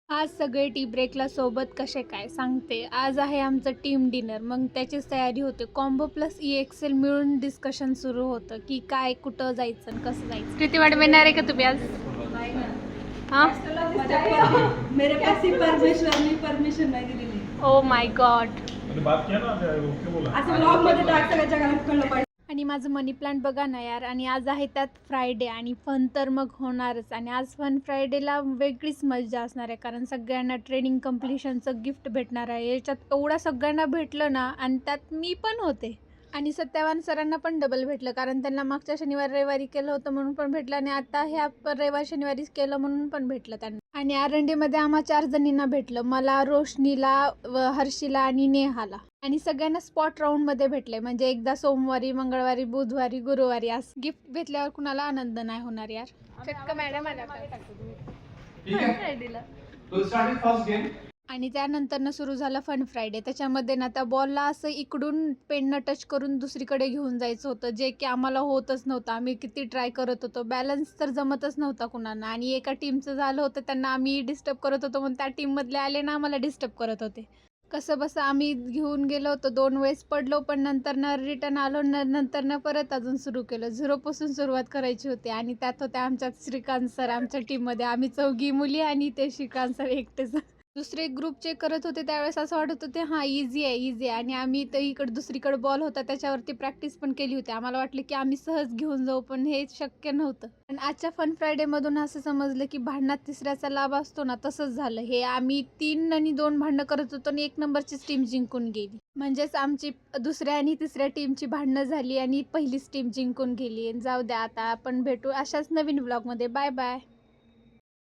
आज सगळे टी ब्रेकला सोबत कसे काय सांगते. आज आहे आमचं टीम डिनर. मग त्याचीच तयारी होते. कॉम्बो प्लस EXL मिळून डिस्कशन सुरू होतं की काय कुठं जायचं आणि कसं जायचं. किती वाट येणार आहे का तुम्ही आज? हां, मेरे पास ही परमिशन नाही दिलेली. Oh my God. बात किया ना ओके बोला असं ब्लॉग मध्ये टाक सगळ्या जगाला कळलं पाहिजे. आणि माझं मनी प्लांट बघा ना यार. आणि आज आहे त्यात फ्रायडे आणि फन तर मग होणारच. आणि आज फन फ्रायडेला वेगळीच मजा असणार आहे, कारण सगळ्यांना ट्रेनिंग कम्प्लिशनचं गिफ्ट भेटणार आहे. याच्यात एवढा सगळ्यांना भेटलं ना, आणि त्यात मी पण होते. आणि सत्यवान सरांना पण डबल भेटलं, कारण त्यांना मागच्या शनिवार रविवारी केलं होतं म्हणून पण भेटलं, आणि आता ह्या रविवार शनिवारीच केलं म्हणून पण भेटलं त्यांना. आणि आरंडीमध्ये आम्हा 4 जणींना भेटलं, मला, रोशनीला, हर्षीला आणि नेहाला. आणि सगळ्यांना स्पॉट राऊंडमध्ये भेटले, म्हणजे एकदा सोमवारी, मंगळवारी, बुधवारी, गुरुवारी. आज गिफ्ट भेटल्यावर कुणाला आनंद नाही होणार यार. चक्क मॅडम आला. आणि त्यानंतर सुरू झालं फन फ्रायडे. त्याच्यामध्ये ना त्या बॉलला असं इकडून पेननं टच करून दुसरीकडे घेऊन जायचं होतं, जे की आम्हाला होतच नव्हतं. आम्ही किती ट्राय करत होतो, बॅलन्स तर जमतच नव्हता कुणाला. आणि एका टीमचं झालं होतं, त्यांना आम्ही डिस्टर्ब करत होतो म्हणून त्या टीममधले आले ना आम्हाला डिस्टर्ब करत होते. कसं बसं आम्ही घेऊन गेलो होतो, 2 वेळेस पडलो, पण नंतर रिटर्न आलो. नंतर परत अजून सुरू केलं. झिरोपासून सुरुवात करायची होती. आणि त्यात होत्या आमच्यात श्रीकांत सर आमच्या टीममध्ये. आम्ही 4घी मुली आणि ते श्रीकांत सर एकटेच. दुसरे ग्रुप चेक करत होते त्यावेळेस असं वाटत होते हां इझी आहे. आणि आम्ही तर इकडे दुसरीकडे बॉल होता त्याच्यावरती प्रॅक्टिस पण केली होती. आम्हाला वाटलं की आम्ही सहज घेऊन जाऊ, पण हे शक्य नव्हतं. पण आजच्या फन फ्रायडेमधून असं समजलं की भांडणात तिसऱ्याचा लाभ असतो ना, तसंच झालं. हे आम्ही 3 आणि 2 भांडणं करत होतो आणि 1 नंबरचीच टीम जिंकून गेली. म्हणजेच आमची दुसऱ्या आणि तिसऱ्या टीमची भांडणं झाली आणि पहिलीच टीम जिंकून गेली. जाऊ द्या, आता आपण भेटू अशाच नवीन व्लॉगमध्ये. Bye bye.